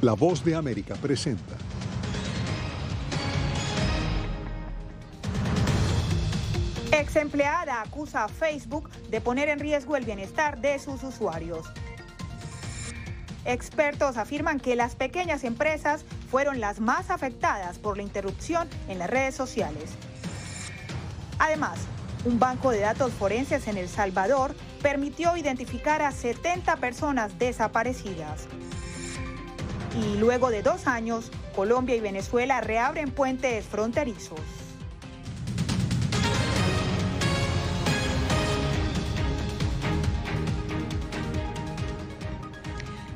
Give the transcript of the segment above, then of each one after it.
La Voz de América presenta. Ex empleada acusa a Facebook de poner en riesgo el bienestar de sus usuarios. Expertos afirman que las pequeñas empresas fueron las más afectadas por la interrupción en las redes sociales. Además, un banco de datos forenses en El Salvador permitió identificar a 70 personas desaparecidas. Y luego de 2 años, Colombia y Venezuela reabren puentes fronterizos.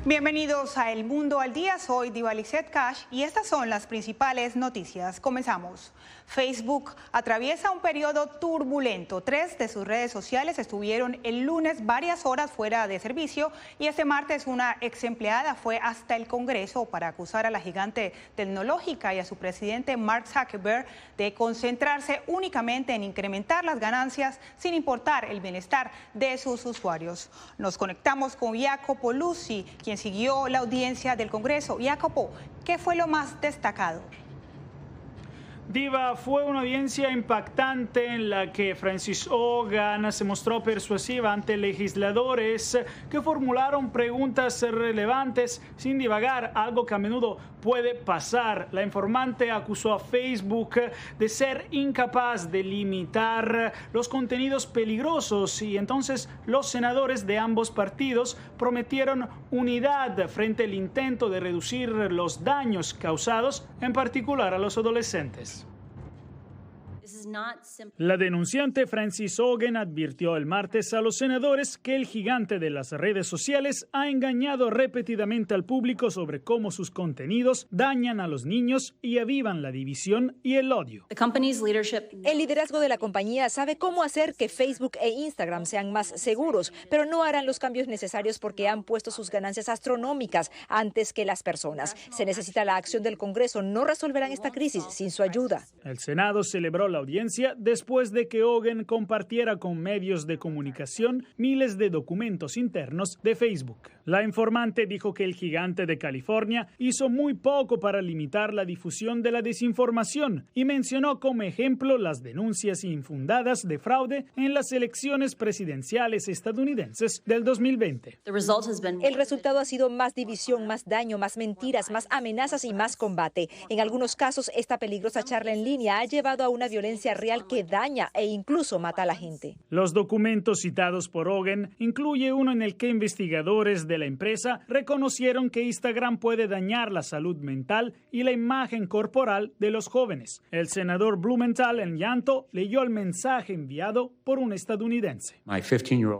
Bienvenidos a El Mundo al Día, soy Diva Lizette Cash y estas son las principales noticias. Comenzamos. Facebook atraviesa un periodo turbulento. 3 de sus redes sociales estuvieron el lunes varias horas fuera de servicio y este martes una ex empleada fue hasta el Congreso para acusar a la gigante tecnológica y a su presidente Mark Zuckerberg de concentrarse únicamente en incrementar las ganancias sin importar el bienestar de sus usuarios. Nos conectamos con Jacopo Luzzi, quien siguió la audiencia del Congreso. Jacopo, ¿qué fue lo más destacado? Diva, fue una audiencia impactante en la que Frances Haugen se mostró persuasiva ante legisladores que formularon preguntas relevantes sin divagar, algo que a menudo puede pasar. La informante acusó a Facebook de ser incapaz de limitar los contenidos peligrosos y entonces los senadores de ambos partidos prometieron unidad frente al intento de reducir los daños causados, en particular a los adolescentes. La denunciante Frances Haugen advirtió el martes a los senadores que el gigante de las redes sociales ha engañado repetidamente al público sobre cómo sus contenidos dañan a los niños y avivan la división y el odio. El liderazgo de la compañía sabe cómo hacer que Facebook e Instagram sean más seguros, pero no harán los cambios necesarios porque han puesto sus ganancias astronómicas antes que las personas. Se necesita la acción del Congreso. No resolverán esta crisis sin su ayuda. El Senado celebró la audiencia después de que Haugen compartiera con medios de comunicación miles de documentos internos de Facebook. La informante dijo que el gigante de California hizo muy poco para limitar la difusión de la desinformación y mencionó como ejemplo las denuncias infundadas de fraude en las elecciones presidenciales estadounidenses del 2020. El resultado ha sido más división, más daño, más mentiras, más amenazas y más combate. En algunos casos, esta peligrosa charla en línea ha llevado a una violencia real que daña e incluso mata a la gente. Los documentos citados por Haugen incluye uno en el que investigadores de la empresa reconocieron que Instagram puede dañar la salud mental y la imagen corporal de los jóvenes. El senador Blumenthal, en llanto, leyó el mensaje enviado por un estadounidense.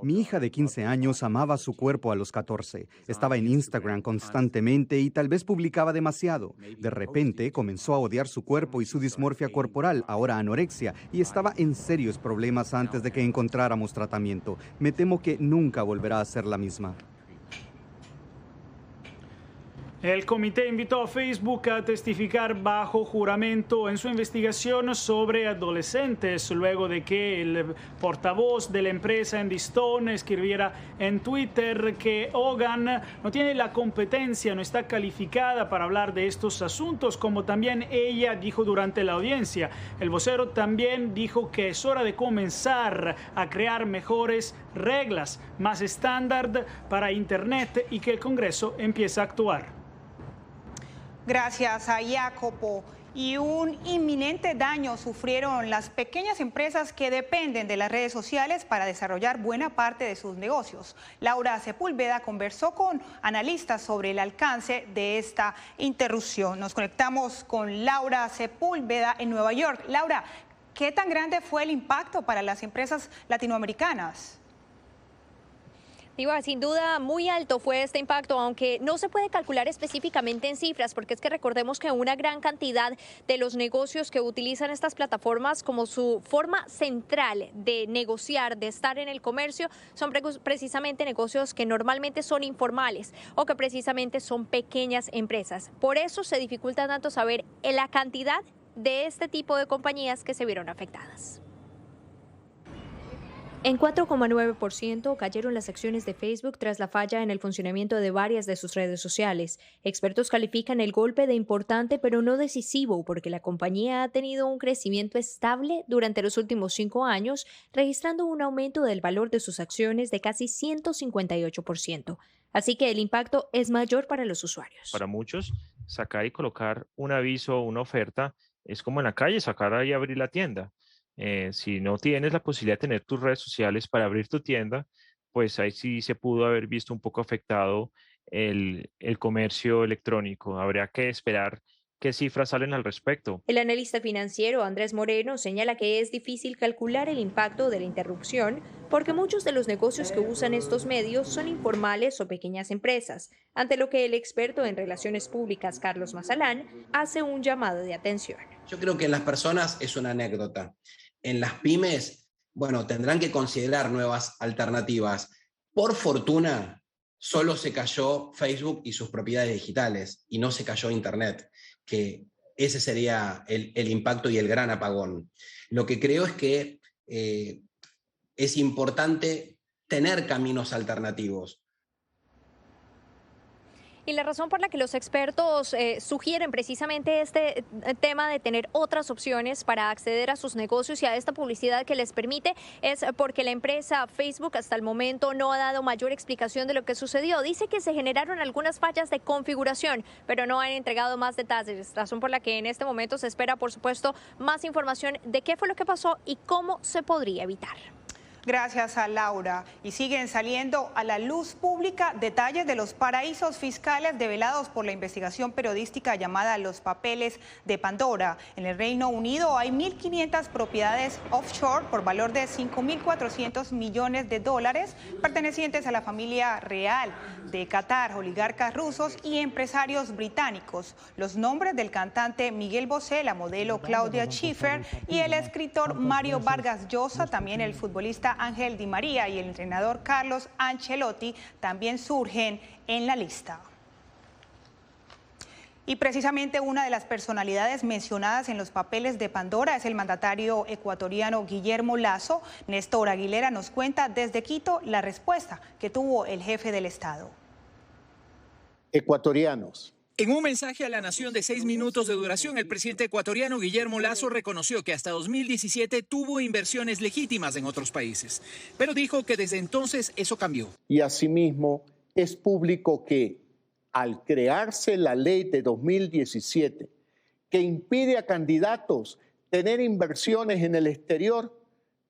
Mi hija de 15 años amaba su cuerpo a los 14. Estaba en Instagram constantemente y tal vez publicaba demasiado. De repente comenzó a odiar su cuerpo y su dismorfia corporal, ahora anorexia, y estaba en serios problemas antes de que encontráramos tratamiento. Me temo que nunca volverá a ser la misma. El comité invitó a Facebook a testificar bajo juramento en su investigación sobre adolescentes, luego de que el portavoz de la empresa Andy Stone escribiera en Twitter que Haugen no tiene la competencia, no está calificada para hablar de estos asuntos, como también ella dijo durante la audiencia. El vocero también dijo que es hora de comenzar a crear mejores reglas, más estándar para Internet y que el Congreso empiece a actuar. Gracias a Jacopo. Y un inminente daño sufrieron las pequeñas empresas que dependen de las redes sociales para desarrollar buena parte de sus negocios. Laura Sepúlveda conversó con analistas sobre el alcance de esta interrupción. Nos conectamos con Laura Sepúlveda en Nueva York. Laura, ¿qué tan grande fue el impacto para las empresas latinoamericanas? Diva, sin duda muy alto fue este impacto, aunque no se puede calcular específicamente en cifras, porque es que recordemos que una gran cantidad de los negocios que utilizan estas plataformas como su forma central de negociar, de estar en el comercio, son precisamente negocios que normalmente son informales o que precisamente son pequeñas empresas. Por eso se dificulta tanto saber la cantidad de este tipo de compañías que se vieron afectadas. En 4,9% cayeron las acciones de Facebook tras la falla en el funcionamiento de varias de sus redes sociales. Expertos califican el golpe de importante pero no decisivo porque la compañía ha tenido un crecimiento estable durante los últimos 5 años, registrando un aumento del valor de sus acciones de casi 158%. Así que el impacto es mayor para los usuarios. Para muchos, sacar y colocar un aviso o una oferta es como en la calle, sacar y abrir la tienda. Si no tienes la posibilidad de tener tus redes sociales para abrir tu tienda, pues ahí sí se pudo haber visto un poco afectado el comercio electrónico. Habría que esperar qué cifras salen al respecto. El analista financiero Andrés Moreno señala que es difícil calcular el impacto de la interrupción porque muchos de los negocios que usan estos medios son informales o pequeñas empresas, ante lo que el experto en relaciones públicas Carlos Mazalán hace un llamado de atención. Yo creo que en las personas es una anécdota. En las pymes, bueno, tendrán que considerar nuevas alternativas. Por fortuna, solo se cayó Facebook y sus propiedades digitales y no se cayó Internet, que ese sería el impacto y el gran apagón. Lo que creo es que es importante tener caminos alternativos. Y la razón por la que los expertos sugieren precisamente este tema de tener otras opciones para acceder a sus negocios y a esta publicidad que les permite es porque la empresa Facebook hasta el momento no ha dado mayor explicación de lo que sucedió. Dice que se generaron algunas fallas de configuración, pero no han entregado más detalles, razón por la que en este momento se espera, por supuesto, más información de qué fue lo que pasó y cómo se podría evitar. Gracias a Laura. Y siguen saliendo a la luz pública detalles de los paraísos fiscales develados por la investigación periodística llamada Los Papeles de Pandora. En el Reino Unido hay 1.500 propiedades offshore por valor de 5.400 millones de dólares pertenecientes a la familia real de Qatar, oligarcas rusos y empresarios británicos. Los nombres del cantante Miguel Bosé, la modelo Claudia Schiffer y el escritor Mario Vargas Llosa, también el futbolista Ángel Di María y el entrenador Carlos Ancelotti también surgen en la lista. Y precisamente una de las personalidades mencionadas en los papeles de Pandora es el mandatario ecuatoriano Guillermo Lasso. Néstor Aguilera nos cuenta desde Quito la respuesta que tuvo el jefe del Estado. Ecuatorianos. En un mensaje a la nación de 6 minutos de duración, el presidente ecuatoriano Guillermo Lasso reconoció que hasta 2017 tuvo inversiones legítimas en otros países, pero dijo que desde entonces eso cambió. Y asimismo es público que al crearse la ley de 2017 que impide a candidatos tener inversiones en el exterior,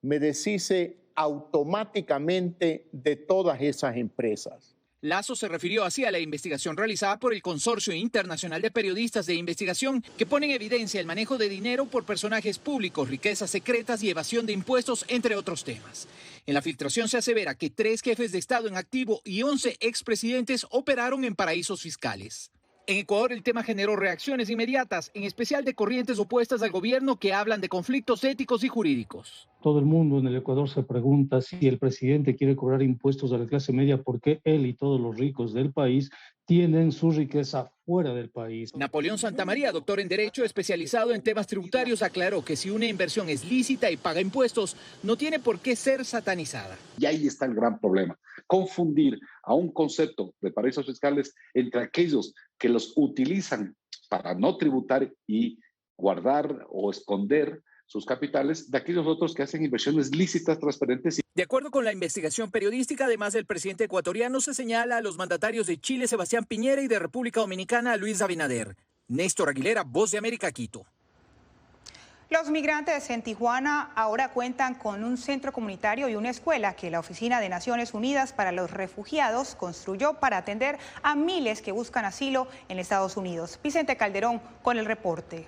me deshice automáticamente de todas esas empresas. Lasso se refirió así a la investigación realizada por el Consorcio Internacional de Periodistas de Investigación que pone en evidencia el manejo de dinero por personajes públicos, riquezas secretas y evasión de impuestos, entre otros temas. En la filtración se asevera que 3 jefes de Estado en activo y 11 expresidentes operaron en paraísos fiscales. En Ecuador el tema generó reacciones inmediatas, en especial de corrientes opuestas al gobierno que hablan de conflictos éticos y jurídicos. Todo el mundo en el Ecuador se pregunta si el presidente quiere cobrar impuestos a la clase media porque él y todos los ricos del país tienen su riqueza fuera del país. Napoleón Santamaría, doctor en Derecho especializado en temas tributarios, aclaró que si una inversión es lícita y paga impuestos, no tiene por qué ser satanizada. Y ahí está el gran problema, confundir a un concepto de paraísos fiscales entre aquellos que los utilizan para no tributar y guardar o esconder sus capitales de aquellos otros que hacen inversiones lícitas, transparentes. De acuerdo con la investigación periodística, además del presidente ecuatoriano, se señala a los mandatarios de Chile, Sebastián Piñera, y de República Dominicana, Luis Abinader. Néstor Aguilera, Voz de América, Quito. Los migrantes en Tijuana ahora cuentan con un centro comunitario y una escuela que la Oficina de Naciones Unidas para los Refugiados construyó para atender a miles que buscan asilo en Estados Unidos. Vicente Calderón con el reporte.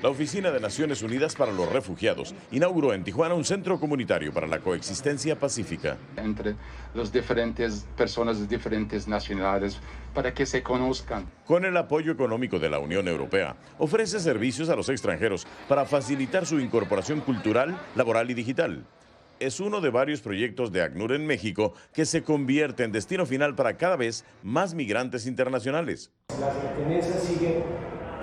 La Oficina de Naciones Unidas para los Refugiados inauguró en Tijuana un centro comunitario para la coexistencia pacífica. Entre las diferentes personas de diferentes nacionalidades para que se conozcan. Con el apoyo económico de la Unión Europea, ofrece servicios a los extranjeros para facilitar su incorporación cultural, laboral y digital. Es uno de varios proyectos de ACNUR en México que se convierte en destino final para cada vez más migrantes internacionales. Las pertenencias siguen.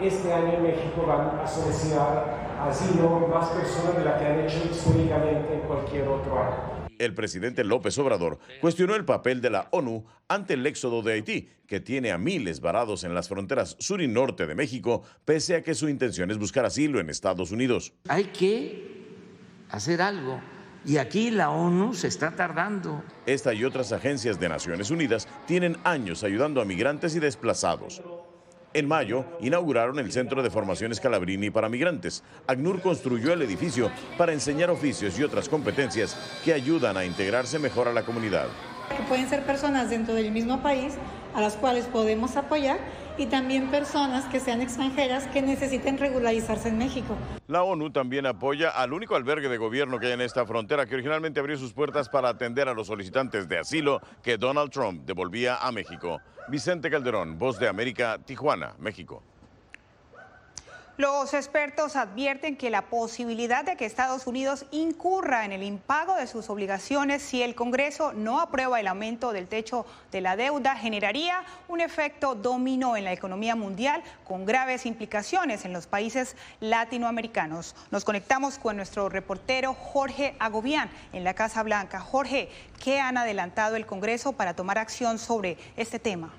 Este año en México van a solicitar asilo más personas de las que han hecho históricamente en cualquier otro año. El presidente López Obrador cuestionó el papel de la ONU ante el éxodo de Haití, que tiene a miles varados en las fronteras sur y norte de México, pese a que su intención es buscar asilo en Estados Unidos. Hay que hacer algo. Y aquí la ONU se está tardando. Esta y otras agencias de Naciones Unidas tienen años ayudando a migrantes y desplazados. En mayo, inauguraron el Centro de Formación Scalabrini para Migrantes. ACNUR construyó el edificio para enseñar oficios y otras competencias que ayudan a integrarse mejor a la comunidad. Que pueden ser personas dentro del mismo país a las cuales podemos apoyar y también personas que sean extranjeras que necesiten regularizarse en México. La ONU también apoya al único albergue de gobierno que hay en esta frontera, que originalmente abrió sus puertas para atender a los solicitantes de asilo que Donald Trump devolvía a México. Vicente Calderón, Voz de América, Tijuana, México. Los expertos advierten que la posibilidad de que Estados Unidos incurra en el impago de sus obligaciones si el Congreso no aprueba el aumento del techo de la deuda generaría un efecto dominó en la economía mundial con graves implicaciones en los países latinoamericanos. Nos conectamos con nuestro reportero Jorge Agobián en la Casa Blanca. Jorge, ¿qué han adelantado el Congreso para tomar acción sobre este tema?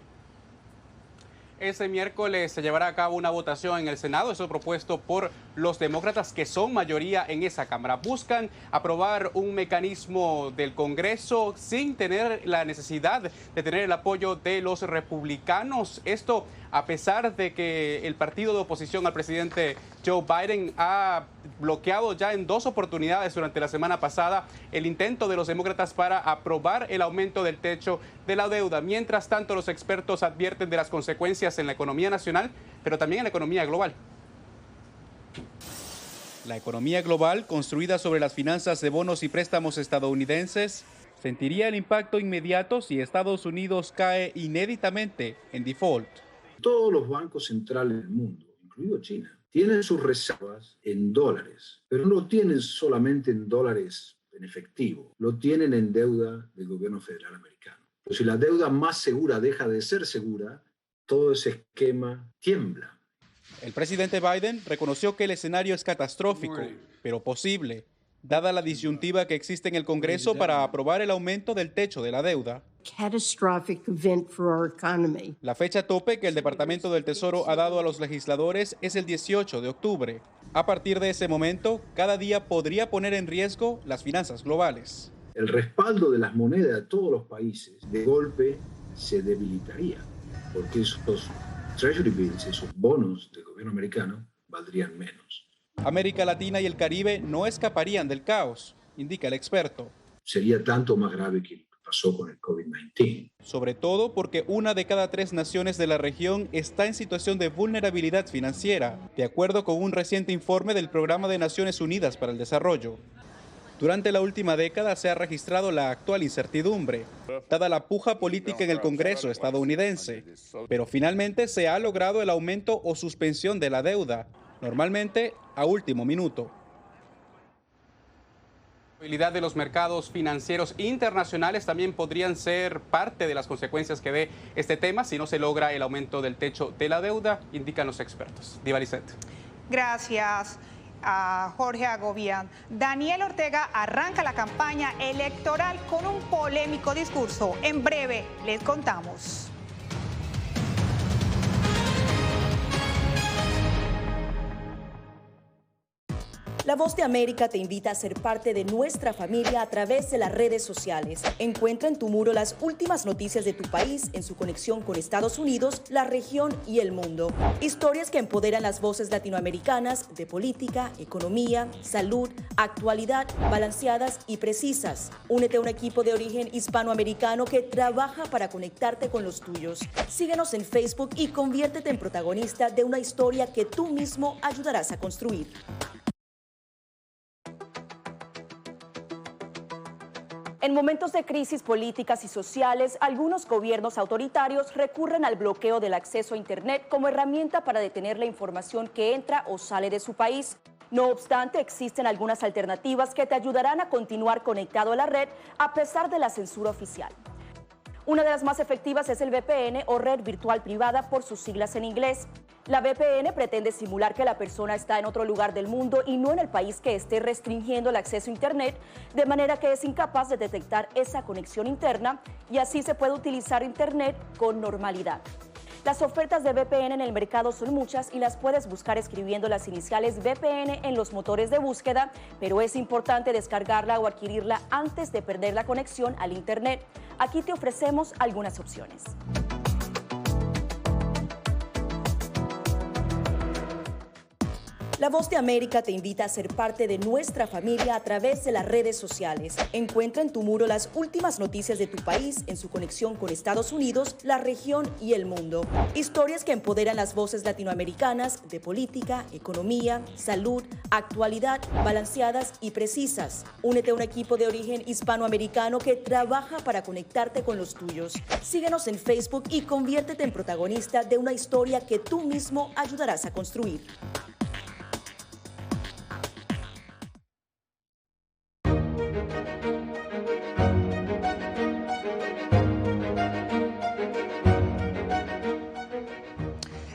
Este miércoles se llevará a cabo una votación en el Senado, eso propuesto por los demócratas que son mayoría en esa Cámara. Buscan aprobar un mecanismo del Congreso sin tener la necesidad de tener el apoyo de los republicanos. Esto a pesar de que el partido de oposición al presidente Joe Biden ha bloqueado ya en 2 oportunidades durante la semana pasada el intento de los demócratas para aprobar el aumento del techo de la deuda. Mientras tanto, los expertos advierten de las consecuencias en la economía nacional, pero también en la economía global. La economía global, construida sobre las finanzas de bonos y préstamos estadounidenses, sentiría el impacto inmediato si Estados Unidos cae inéditamente en default. Todos los bancos centrales del mundo, incluido China, tienen sus reservas en dólares, pero no tienen solamente en dólares en efectivo, lo tienen en deuda del gobierno federal americano. Pero si la deuda más segura deja de ser segura, todo ese esquema tiembla. El presidente Biden reconoció que el escenario es catastrófico, pero posible, dada la disyuntiva que existe en el Congreso para aprobar el aumento del techo de la deuda. La fecha tope que el Departamento del Tesoro ha dado a los legisladores es el 18 de octubre. A partir de ese momento, cada día podría poner en riesgo las finanzas globales. El respaldo de las monedas de todos los países de golpe se debilitaría, porque esos Treasury bills, esos bonos del gobierno americano, valdrían menos. América Latina y el Caribe no escaparían del caos, indica el experto. Sería tanto más grave que pasó con el COVID-19. Sobre todo porque 1 de cada 3 naciones de la región está en situación de vulnerabilidad financiera, de acuerdo con un reciente informe del Programa de Naciones Unidas para el Desarrollo. Durante la última década se ha registrado la actual incertidumbre, dada la puja política en el Congreso estadounidense, pero finalmente se ha logrado el aumento o suspensión de la deuda, normalmente a último minuto. La estabilidad de los mercados financieros internacionales también podrían ser parte de las consecuencias que dé este tema si no se logra el aumento del techo de la deuda, indican los expertos. Diva Lisset. Gracias a Jorge Agobián. Daniel Ortega arranca la campaña electoral con un polémico discurso. En breve les contamos. La Voz de América te invita a ser parte de nuestra familia a través de las redes sociales. Encuentra en tu muro las últimas noticias de tu país en su conexión con Estados Unidos, la región y el mundo. Historias que empoderan las voces latinoamericanas de política, economía, salud, actualidad, balanceadas y precisas. Únete a un equipo de origen hispanoamericano que trabaja para conectarte con los tuyos. Síguenos en Facebook y conviértete en protagonista de una historia que tú mismo ayudarás a construir. En momentos de crisis políticas y sociales, algunos gobiernos autoritarios recurren al bloqueo del acceso a Internet como herramienta para detener la información que entra o sale de su país. No obstante, existen algunas alternativas que te ayudarán a continuar conectado a la red a pesar de la censura oficial. Una de las más efectivas es el VPN o red virtual privada por sus siglas en inglés. La VPN pretende simular que la persona está en otro lugar del mundo y no en el país que esté restringiendo el acceso a Internet, de manera que es incapaz de detectar esa conexión interna y así se puede utilizar Internet con normalidad. Las ofertas de VPN en el mercado son muchas y las puedes buscar escribiendo las iniciales VPN en los motores de búsqueda, pero es importante descargarla o adquirirla antes de perder la conexión al Internet. Aquí te ofrecemos algunas opciones. La Voz de América te invita a ser parte de nuestra familia a través de las redes sociales. Encuentra en tu muro las últimas noticias de tu país en su conexión con Estados Unidos, la región y el mundo. Historias que empoderan las voces latinoamericanas de política, economía, salud, actualidad, balanceadas y precisas. Únete a un equipo de origen hispanoamericano que trabaja para conectarte con los tuyos. Síguenos en Facebook y conviértete en protagonista de una historia que tú mismo ayudarás a construir.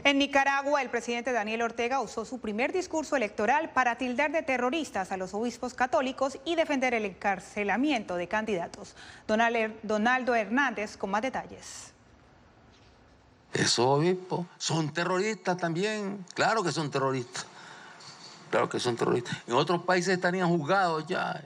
En Nicaragua, el presidente Daniel Ortega usó su primer discurso electoral para tildar de terroristas a los obispos católicos y defender el encarcelamiento de candidatos. Donaldo Hernández con más detalles. Esos obispos son terroristas también, claro que son terroristas. Claro que son terroristas. En otros países estarían juzgados ya.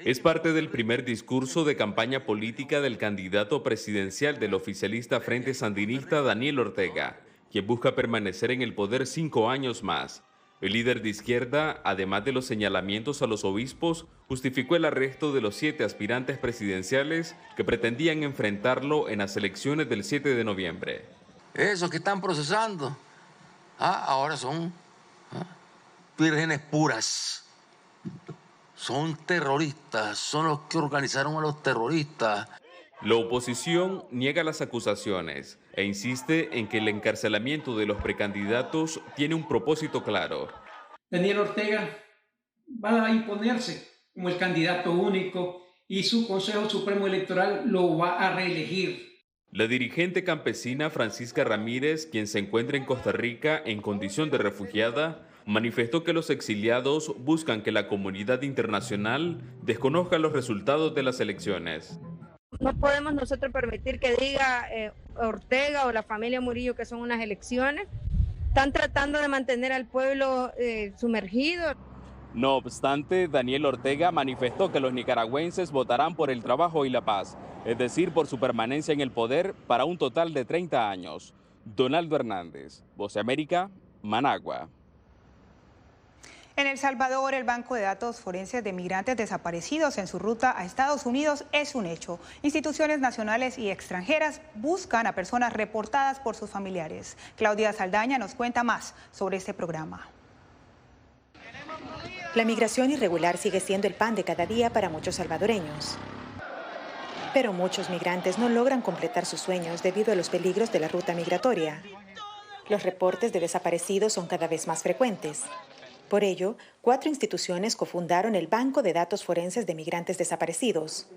Es parte del primer discurso de campaña política del candidato presidencial del oficialista Frente Sandinista Daniel Ortega, quien busca permanecer en el poder 5 años más. El líder de izquierda, además de los señalamientos a los obispos, justificó el arresto de los 7 aspirantes presidenciales que pretendían enfrentarlo en las elecciones del 7 de noviembre. Esos que están procesando, ahora son vírgenes puras. Son terroristas, son los que organizaron a los terroristas. La oposición niega las acusaciones e insiste en que el encarcelamiento de los precandidatos tiene un propósito claro. Daniel Ortega va a imponerse como el candidato único y su Consejo Supremo Electoral lo va a reelegir. La dirigente campesina Francisca Ramírez, quien se encuentra en Costa Rica en condición de refugiada, manifestó que los exiliados buscan que la comunidad internacional desconozca los resultados de las elecciones. No podemos nosotros permitir que diga Ortega o la familia Murillo que son unas elecciones. Están tratando de mantener al pueblo sumergido. No obstante, Daniel Ortega manifestó que los nicaragüenses votarán por el trabajo y la paz, es decir, por su permanencia en el poder para un total de 30 años. Donaldo Hernández, Voz de América, Managua. En El Salvador, el banco de datos forenses de migrantes desaparecidos en su ruta a Estados Unidos es un hecho. Instituciones nacionales y extranjeras buscan a personas reportadas por sus familiares. Claudia Saldaña nos cuenta más sobre este programa. La migración irregular sigue siendo el pan de cada día para muchos salvadoreños. Pero muchos migrantes no logran completar sus sueños debido a los peligros de la ruta migratoria. Los reportes de desaparecidos son cada vez más frecuentes. Por ello, 4 instituciones cofundaron el Banco de Datos Forenses de Migrantes Desaparecidos.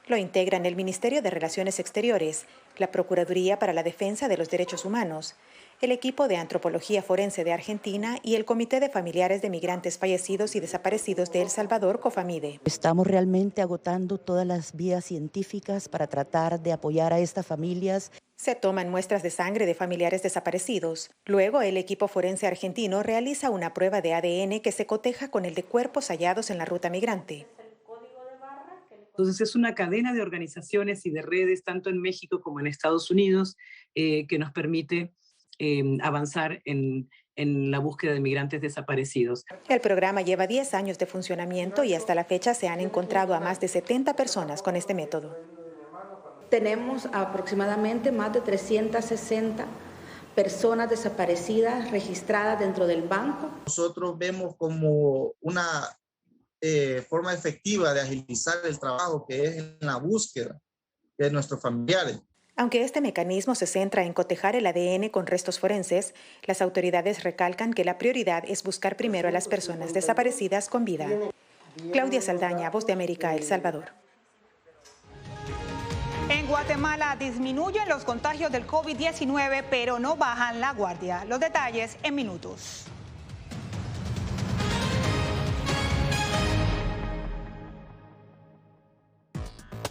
Lo integran el Ministerio de Relaciones Exteriores, la Procuraduría para la Defensa de los Derechos Humanos, el equipo de Antropología Forense de Argentina y el Comité de Familiares de Migrantes Fallecidos y Desaparecidos de El Salvador, COFAMIDE. Estamos realmente agotando todas las vías científicas para tratar de apoyar a estas familias. Se toman muestras de sangre de familiares desaparecidos. Luego, el equipo forense argentino realiza una prueba de ADN que se coteja con el de cuerpos hallados en la ruta migrante. Entonces es una cadena de organizaciones y de redes, tanto en México como en Estados Unidos, que nos permite avanzar en la búsqueda de migrantes desaparecidos. El programa lleva 10 años de funcionamiento y hasta la fecha se han encontrado a más de 70 personas con este método. Tenemos aproximadamente más de 360 personas desaparecidas registradas dentro del banco. Nosotros vemos como una forma efectiva de agilizar el trabajo que es en la búsqueda de nuestros familiares. Aunque este mecanismo se centra en cotejar el ADN con restos forenses, las autoridades recalcan que la prioridad es buscar primero a las personas desaparecidas con vida. Claudia Saldaña, Voz de América, El Salvador. En En Guatemala disminuyen los contagios del COVID-19, pero no bajan la guardia. Los detalles en minutos.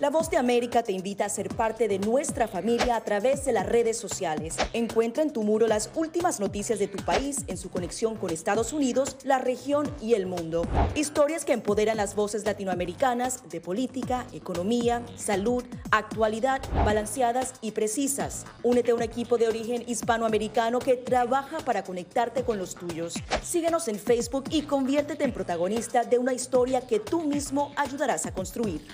La Voz de América te invita a ser parte de nuestra familia a través de las redes sociales. Encuentra en tu muro las últimas noticias de tu país en su conexión con Estados Unidos, la región y el mundo. Historias que empoderan las voces latinoamericanas de política, economía, salud, actualidad, balanceadas y precisas. Únete a un equipo de origen hispanoamericano que trabaja para conectarte con los tuyos. Síguenos en Facebook y conviértete en protagonista de una historia que tú mismo ayudarás a construir.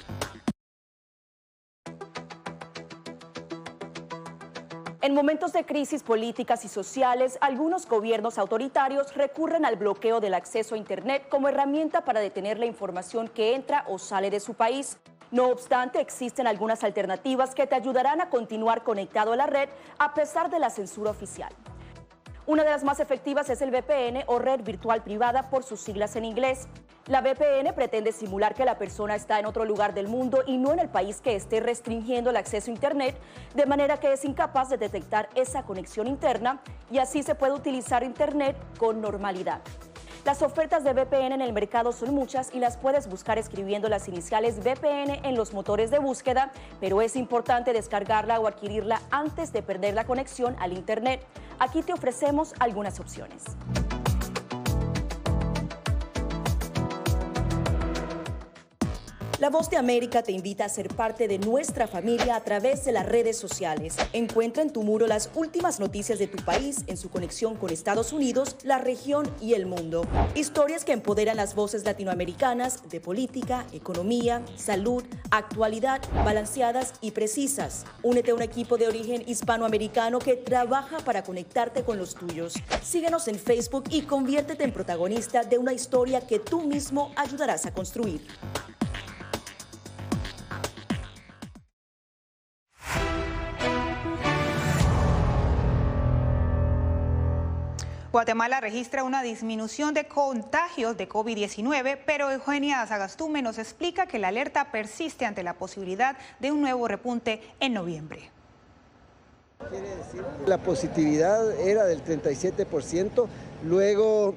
En momentos de crisis políticas y sociales, algunos gobiernos autoritarios recurren al bloqueo del acceso a Internet como herramienta para detener la información que entra o sale de su país. No obstante, existen algunas alternativas que te ayudarán a continuar conectado a la red a pesar de la censura oficial. Una de las más efectivas es el VPN o red virtual privada por sus siglas en inglés. La VPN pretende simular que la persona está en otro lugar del mundo y no en el país que esté restringiendo el acceso a Internet, de manera que es incapaz de detectar esa conexión interna y así se puede utilizar Internet con normalidad. Las ofertas de VPN en el mercado son muchas y las puedes buscar escribiendo las iniciales VPN en los motores de búsqueda, pero es importante descargarla o adquirirla antes de perder la conexión al Internet. Aquí te ofrecemos algunas opciones. La Voz de América te invita a ser parte de nuestra familia a través de las redes sociales. Encuentra en tu muro las últimas noticias de tu país en su conexión con Estados Unidos, la región y el mundo. Historias que empoderan las voces latinoamericanas de política, economía, salud, actualidad, balanceadas y precisas. Únete a un equipo de origen hispanoamericano que trabaja para conectarte con los tuyos. Síguenos en Facebook y conviértete en protagonista de una historia que tú mismo ayudarás a construir. Guatemala registra una disminución de contagios de COVID-19, pero Eugenia Sagastume nos explica que la alerta persiste ante la posibilidad de un nuevo repunte en noviembre. La positividad era del 37%, luego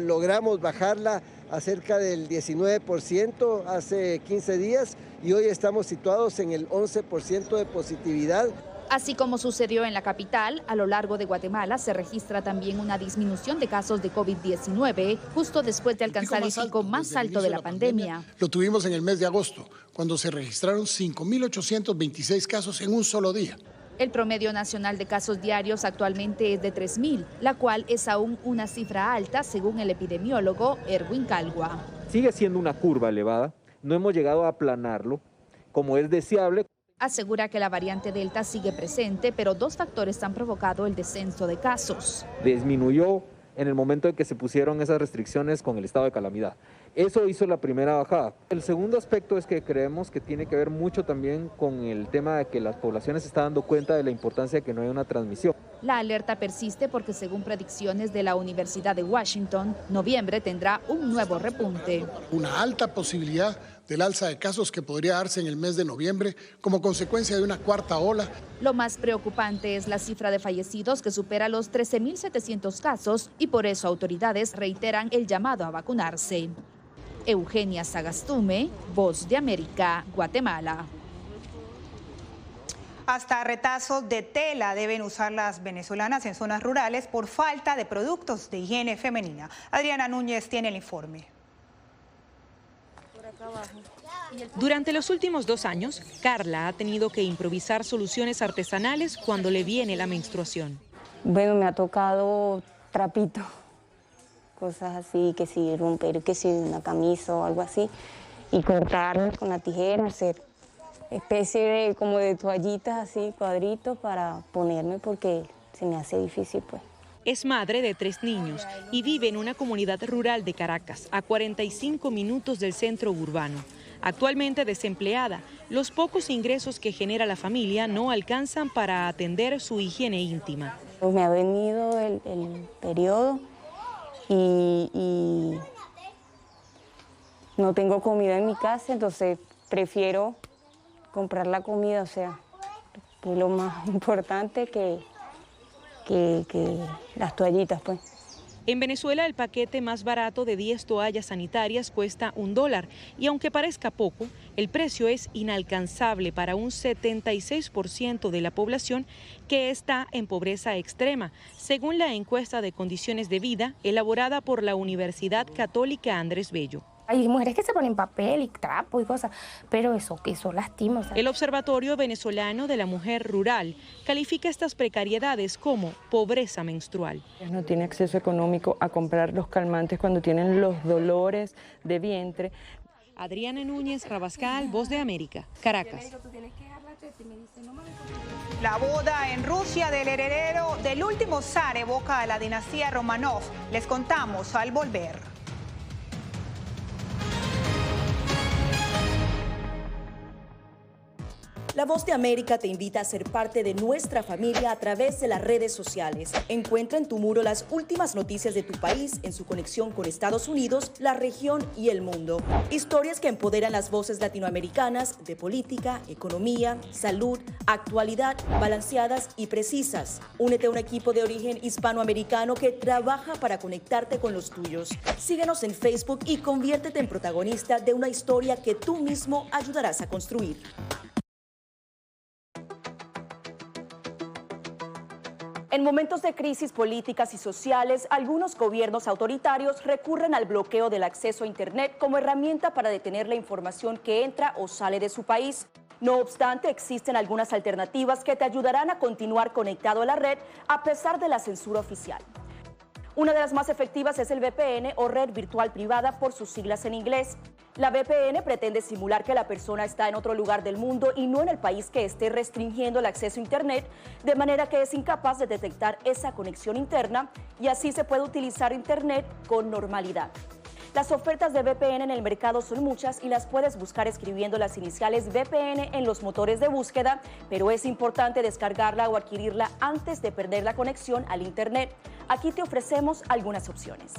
logramos bajarla a cerca del 19% hace 15 días y hoy estamos situados en el 11% de positividad. Así como sucedió en la capital, a lo largo de Guatemala se registra también una disminución de casos de COVID-19 justo después de alcanzar el pico más alto de la pandemia. Lo tuvimos en el mes de agosto, cuando se registraron 5.826 casos en un solo día. El promedio nacional de casos diarios actualmente es de 3.000, la cual es aún una cifra alta según el epidemiólogo Erwin Calgua. Sigue siendo una curva elevada, no hemos llegado a aplanarlo como es deseable. Asegura que la variante Delta sigue presente, pero dos factores han provocado el descenso de casos. Disminuyó en el momento en que se pusieron esas restricciones con el estado de calamidad. Eso hizo la primera bajada. El segundo aspecto es que creemos que tiene que ver mucho también con el tema de que las poblaciones se están dando cuenta de la importancia de que no haya una transmisión. La alerta persiste porque, según predicciones de la Universidad de Washington, noviembre tendrá un nuevo repunte. Una alta posibilidad del alza de casos que podría darse en el mes de noviembre como consecuencia de una cuarta ola. Lo más preocupante es la cifra de fallecidos que supera los 13.700 casos y por eso autoridades reiteran el llamado a vacunarse. Eugenia Sagastume, Voz de América, Guatemala. Hasta retazos de tela deben usar las venezolanas en zonas rurales por falta de productos de higiene femenina. Adriana Núñez tiene el informe. Durante los últimos 2 años, Carla ha tenido que improvisar soluciones artesanales cuando le viene la menstruación. Bueno, me ha tocado trapito, cosas así, que si romper, que si una camisa o algo así, y cortar con la tijera, hacer especie de como de toallitas así, cuadritos para ponerme porque se me hace difícil pues. Es madre de 3 niños y vive en una comunidad rural de Caracas, a 45 minutos del centro urbano. Actualmente desempleada, los pocos ingresos que genera la familia no alcanzan para atender su higiene íntima. Me ha venido el periodo y no tengo comida en mi casa, entonces prefiero comprar la comida, o sea, que lo más importante que las toallitas, pues. En Venezuela el paquete más barato de 10 toallas sanitarias cuesta $1 y aunque parezca poco, el precio es inalcanzable para un 76% de la población que está en pobreza extrema, según la encuesta de condiciones de vida elaborada por la Universidad Católica Andrés Bello. Hay mujeres que se ponen papel y trapo y cosas, pero eso lastima. ¿Sabes? El Observatorio Venezolano de la Mujer Rural califica estas precariedades como pobreza menstrual. No tiene acceso económico a comprar los calmantes cuando tienen los dolores de vientre. Adriana Núñez Rabascal, Voz de América, Caracas. La boda en Rusia del heredero del último zar evoca a la dinastía Romanov. Les contamos al volver. La Voz de América te invita a ser parte de nuestra familia a través de las redes sociales. Encuentra en tu muro las últimas noticias de tu país en su conexión con Estados Unidos, la región y el mundo. Historias que empoderan las voces latinoamericanas de política, economía, salud, actualidad, balanceadas y precisas. Únete a un equipo de origen hispanoamericano que trabaja para conectarte con los tuyos. Síguenos en Facebook y conviértete en protagonista de una historia que tú mismo ayudarás a construir. En momentos de crisis políticas y sociales, algunos gobiernos autoritarios recurren al bloqueo del acceso a Internet como herramienta para detener la información que entra o sale de su país. No obstante, existen algunas alternativas que te ayudarán a continuar conectado a la red a pesar de la censura oficial. Una de las más efectivas es el VPN o red virtual privada por sus siglas en inglés. La VPN pretende simular que la persona está en otro lugar del mundo y no en el país que esté restringiendo el acceso a Internet, de manera que es incapaz de detectar esa conexión interna y así se puede utilizar Internet con normalidad. Las ofertas de VPN en el mercado son muchas y las puedes buscar escribiendo las iniciales VPN en los motores de búsqueda, pero es importante descargarla o adquirirla antes de perder la conexión al Internet. Aquí te ofrecemos algunas opciones.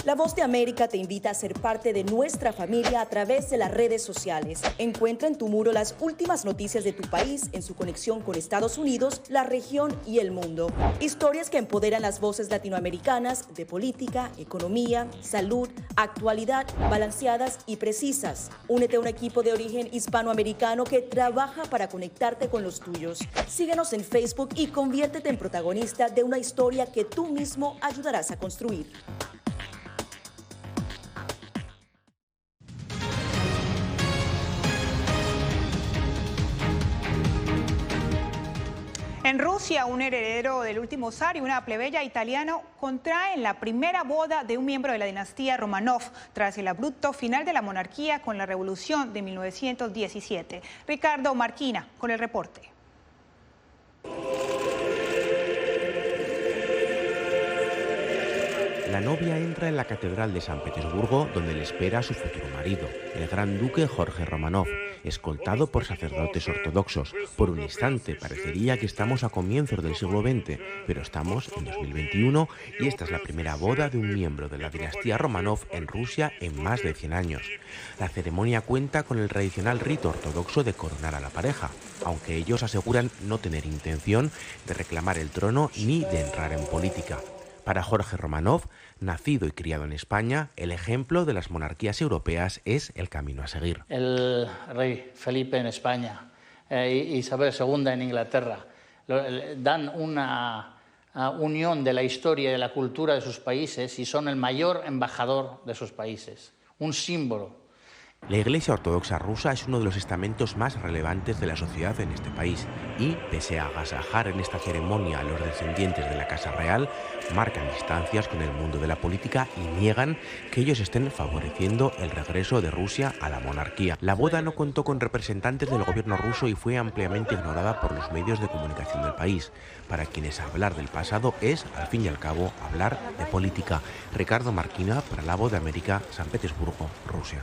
La Voz de América te invita a ser parte de nuestra familia a través de las redes sociales. Encuentra en tu muro las últimas noticias de tu país en su conexión con Estados Unidos, la región y el mundo. Historias que empoderan las voces latinoamericanas de política, economía, salud, actualidad, balanceadas y precisas. Únete a un equipo de origen hispanoamericano que trabaja para conectarte con los tuyos. Síguenos en Facebook y conviértete en protagonista de una historia que tú mismo ayudarás a construir. En Rusia, un heredero del último zar y una plebeya italiana contraen la primera boda de un miembro de la dinastía Romanov tras el abrupto final de la monarquía con la revolución de 1917. Ricardo Marquina con el reporte. La novia entra en la Catedral de San Petersburgo, donde le espera a su futuro marido, el gran duque Jorge Romanov, escoltado por sacerdotes ortodoxos. Por un instante parecería que estamos a comienzos del siglo XX, pero estamos en 2021 y esta es la primera boda de un miembro de la dinastía Romanov en Rusia en más de 100 años. La ceremonia cuenta con el tradicional rito ortodoxo de coronar a la pareja, aunque ellos aseguran no tener intención de reclamar el trono ni de entrar en política. Para Jorge Romanov, nacido y criado en España, el ejemplo de las monarquías europeas es el camino a seguir. El rey Felipe en España y Isabel II en Inglaterra dan una unión de la historia y de la cultura de sus países y son el mayor embajador de sus países, un símbolo. La Iglesia Ortodoxa rusa es uno de los estamentos más relevantes de la sociedad en este país y, pese a agasajar en esta ceremonia a los descendientes de la Casa Real, marcan distancias con el mundo de la política y niegan que ellos estén favoreciendo el regreso de Rusia a la monarquía. La boda no contó con representantes del gobierno ruso y fue ampliamente ignorada por los medios de comunicación del país, para quienes hablar del pasado es, al fin y al cabo, hablar de política. Ricardo Marquina para La Voz de América, San Petersburgo, Rusia.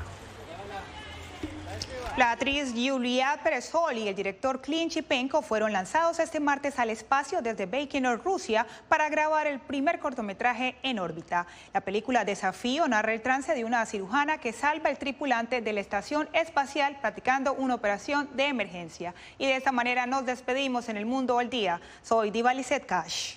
La actriz Yulia Perezol y el director Clint Chipenko fueron lanzados este martes al espacio desde Baikonur, Rusia, para grabar el primer cortometraje en órbita. La película Desafío narra el trance de una cirujana que salva al tripulante de la estación espacial practicando una operación de emergencia. Y de esta manera nos despedimos en El Mundo al Día. Soy Diva Lizeth Cash.